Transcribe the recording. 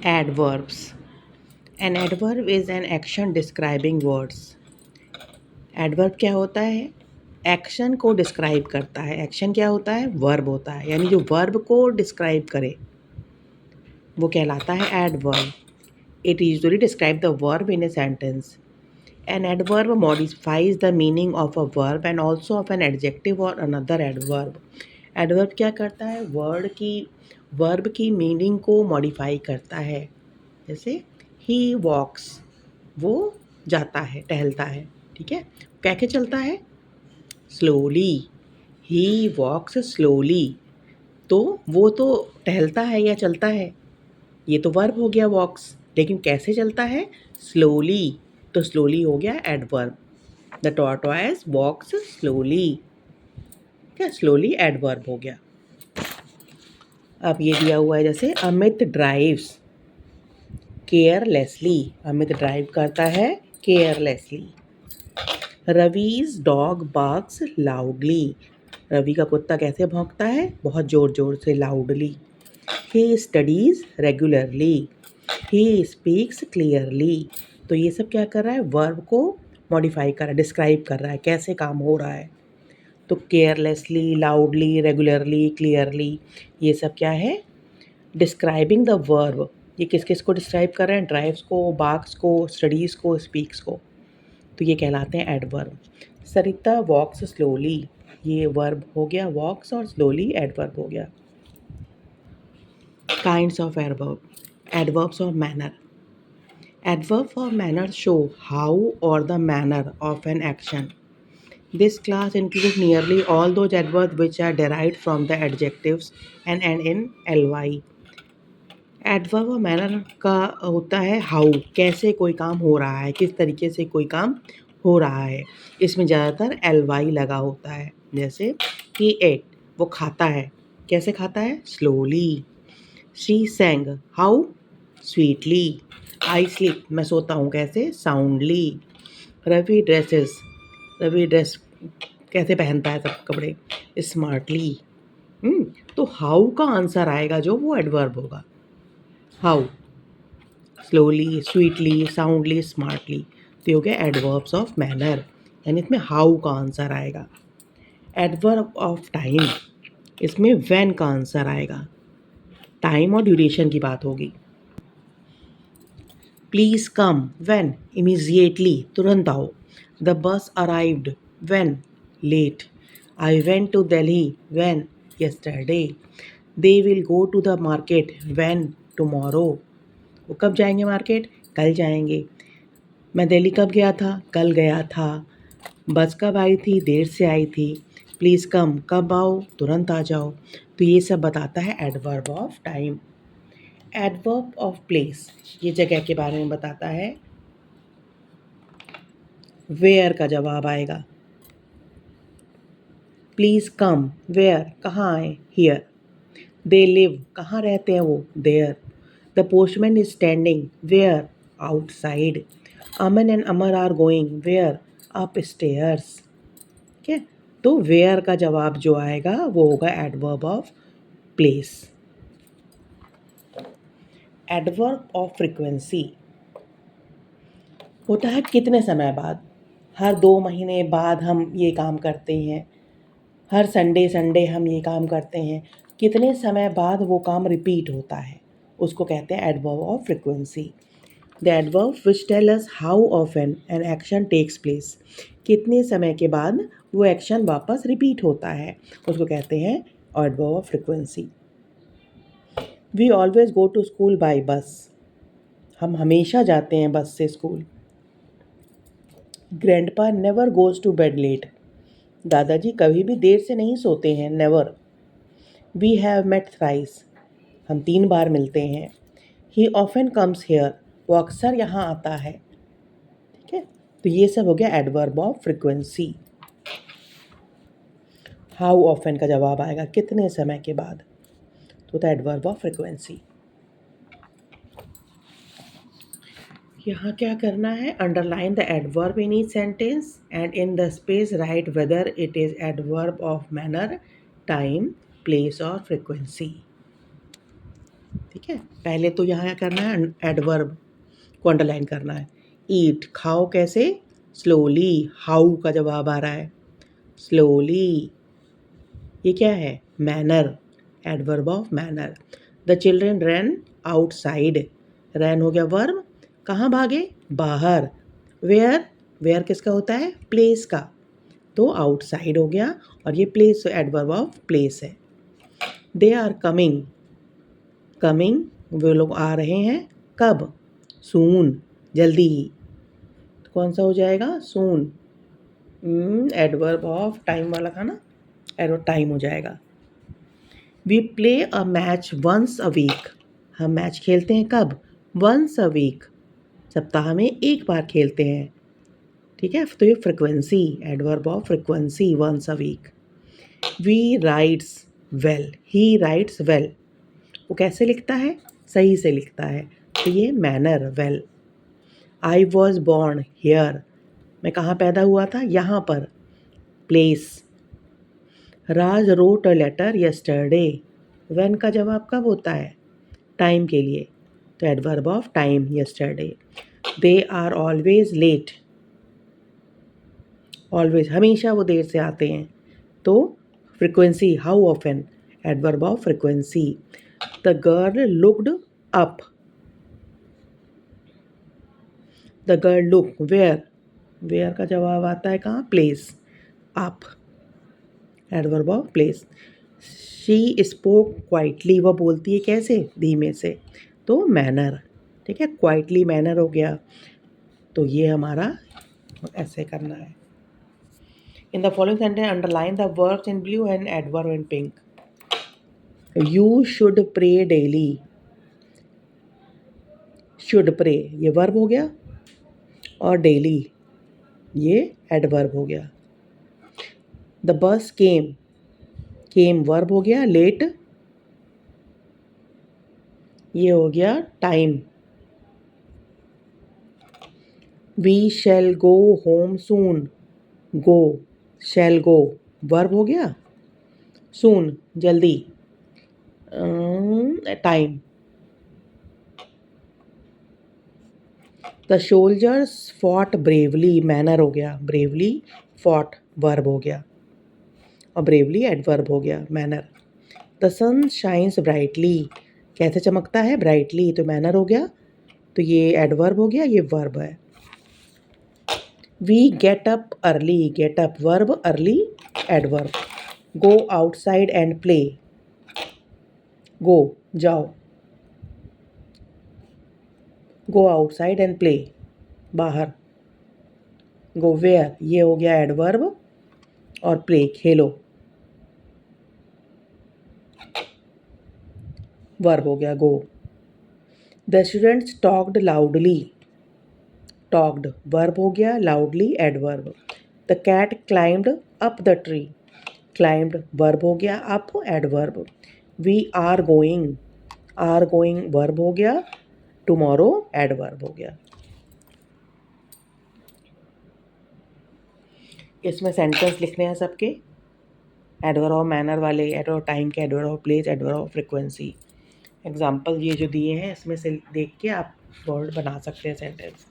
Adverbs. An adverb is an action describing words. Adverb क्या होता है? एक्शन को डिस्क्राइब करता है. एक्शन क्या होता है? वर्ब होता है. यानी जो वर्ब को डिस्क्राइब करे वो कहलाता है adverb. It usually describe the verb in a sentence. An adverb modifies the meaning of a verb and also of an adjective or another adverb. Adverb क्या करता है? वर्ब की मीनिंग को मॉडिफाई करता है. जैसे he walks, वो जाता है, टहलता है. ठीक है. क्या चलता है? स्लोली. ही वॉक्स स्लोली. तो वो तो टहलता है या चलता है, ये तो वर्ब हो गया वॉक्स. लेकिन कैसे चलता है? स्लोली. तो स्लोली हो गया adverb. The tortoise walks slowly. क्या स्लोली एडवर्ब हो गया. अब ये दिया हुआ है जैसे Amit drives carelessly. Amit drive करता है carelessly. Ravi's dog barks loudly. Ravi का कुत्ता कैसे भौंकता है? बहुत ज़ोर ज़ोर से, loudly. He studies regularly. He speaks clearly. तो ये सब क्या कर रहा है? वर्ब को मॉडिफाई कर रहा है, डिस्क्राइब कर रहा है कैसे काम हो रहा है. तो केयरलेसली, लाउडली, रेगुलरली, क्लियरली, ये सब क्या है? Describing the verb. ये किस किस को डिस्क्राइब कर रहे हैं? ड्राइव्स को, बार्क्स को, स्टडीज़ को, स्पीक्स को. तो ये कहलाते हैं एडवर्ब. सरिता वॉक्स स्लोली. ये वर्ब हो गया वॉक्स और स्लोली एडवर्ब हो गया. Kinds of adverb. Adverbs of manner. Adverbs of manner show how or the manner of an action. This class includes nearly all those adverbs which are derived from the adjectives and end in ly. Adverb और manner का होता है how, कैसे कोई काम हो रहा है, किस तरीके से कोई काम हो रहा है. इसमें ज़्यादातर ly लगा होता है. जैसे he ate, वो खाता है. कैसे खाता है? Slowly. She sang, how? Sweetly. I sleep, मैं सोता हूँ. कैसे? Soundly. Ravi dresses, Ravi dress कैसे पहनता है सब कपड़े? स्मार्टली. तो हाउ का आंसर आएगा जो वो एडवर्ब होगा. How, slowly, sweetly, soundly, smartly. तो ये हो गया एडवर्ब्स ऑफ मैनर. यानी इसमें हाउ का आंसर आएगा. एडवर्ब ऑफ टाइम, इसमें व्हेन का आंसर आएगा. टाइम और ड्यूरेशन की बात होगी. Please come, when? इमीजिएटली, तुरंत आओ. The bus arrived, when? Late. I went to Delhi, when? Yesterday. They will go to the market, when? Tomorrow. वो कब जाएंगे मार्केट? कल जाएंगे. मैं दिल्ली कब गया था? कल गया था. बस कब आई थी? देर से आई थी. प्लीज़ कम, कब आओ? तुरंत आ जाओ. तो ये सब बताता है adverb of time. Adverb of place, ये जगह के बारे में बताता है. वेयर का जवाब आएगा. Please come, where? कहाँ आए? हियर. दे लिव, कहाँ रहते हैं वो? There. The postman is standing, where? Outside. Aman and Amar are going, where? Upstairs. ठीक है. तो वेयर का जवाब जो आएगा वो होगा adverb of place. Adverb of frequency होता है कितने समय बाद. हर 2 महीने बाद हम ये काम करते हैं. हर संडे संडे हम ये काम करते हैं. कितने समय बाद वो काम रिपीट होता है, उसको कहते हैं adverb of frequency. The adverb which tell us how often an action takes place. कितने समय के बाद वो एक्शन वापस रिपीट होता है, उसको कहते हैं adverb of frequency. We always go to school by bus. हम हमेशा जाते हैं बस से school. Grandpa never goes to bed late. दादाजी कभी भी देर से नहीं सोते हैं. Never. We have met thrice. हम 3 बार मिलते हैं. He often comes here. वो अक्सर यहाँ आता है. ठीक है. तो ये सब हो गया adverb of frequency. How often का जवाब आएगा कितने समय के बाद, तो द एडवर्ब ऑफ फ्रीक्वेंसी. यहाँ क्या करना है? Underline the adverb in each sentence and in the space right whether it is adverb of manner, time, place और फ्रीक्वेंसी. ठीक है, पहले तो यहाँ क्या करना है, एडवर्ब को अंडरलाइन करना है। ईट, खाओ कैसे, स्लोली, हाउ का जवाब आ रहा है, स्लोली। ये क्या है, manner, adverb of manner. The children ran outside, ran हो गया वर्ब, कहाँ भागे, बाहर। वेयर, वेयर किसका होता है, प्लेस का, तो आउटसाइड हो गया, और ये प्लेस एडवर्ब ऑफ प्लेस है। दे आर कमिंग, कमिंग वे लोग आ रहे हैं, कब, सून, जल्दी ही, तो कौन सा हो जाएगा, सून। एडवर्ब ऑफ टाइम वाला था ना, एडवर्ब टाइम हो जाएगा। We play a match once a week, हम मैच खेलते हैं कब, वंस अ वीक, सप्ताह में एक बार खेलते हैं, ठीक है, तो ये frequency, adverb of frequency, once a week. We writes well, he writes well, वो कैसे लिखता है, सही से लिखता है, तो ये manner, well. I was born here, मैं कहाँ पैदा हुआ था, यहाँ पर, place. Raj wrote a letter yesterday, when का जवाब कब होता है, टाइम के लिए, तो adverb of time, yesterday. They are always late, always हमेशा वो देर से आते हैं, तो frequency, how often, adverb of frequency. The girl looked up, the girl look, where, where का जवाब आता है कहाँ, place, up, adverb of place. She spoke quietly, वह बोलती है कैसे, धीमे से, तो मैनर, ठीक है, क्वाइटली मैनर हो गया, तो ये हमारा ऐसे करना है। In the following sentence underline the verbs in blue and adverb in pink. You should pray daily, should pray ये वर्ब हो गया, और डेली ये एडवर्ब हो गया। The bus came, came verb हो गया, लेट ये हो गया time. We shall go home soon, go, shall go verb हो गया, सून जल्दी, time. The soldiers fought bravely, manner हो गया, ब्रेवली फॉट वर्ब हो गया, और ब्रेवली एडवर्ब हो गया, manner. The sun shines brightly, कैसे चमकता है, ब्राइटली, तो मैनर हो गया, तो ये एडवर्ब हो गया, ये वर्ब है। We get up early, get up verb, early adverb. Go outside and play, go जाओ, गो आउटसाइड एंड प्ले बाहर। गो वेयर ये हो गया एडवर्ब, और प्ले खेलो, वर्ब हो गया, go. The students talked loudly, talked verb हो गया, loudly adverb. The cat climbed up the tree, climbed verb हो गया, up adverb. We are going verb हो गया, टुमारो एडवर्ब हो गया। इसमें सेंटेंस लिखने हैं सबके, एडवर्ब ऑफ मैनर वाले, एडवर्ब ऑफ टाइम के, adverb of place, adverb of frequency. Example ये जो दिए हैं इसमें से देख के आप वर्ड बना सकते हैं सेंटेंस।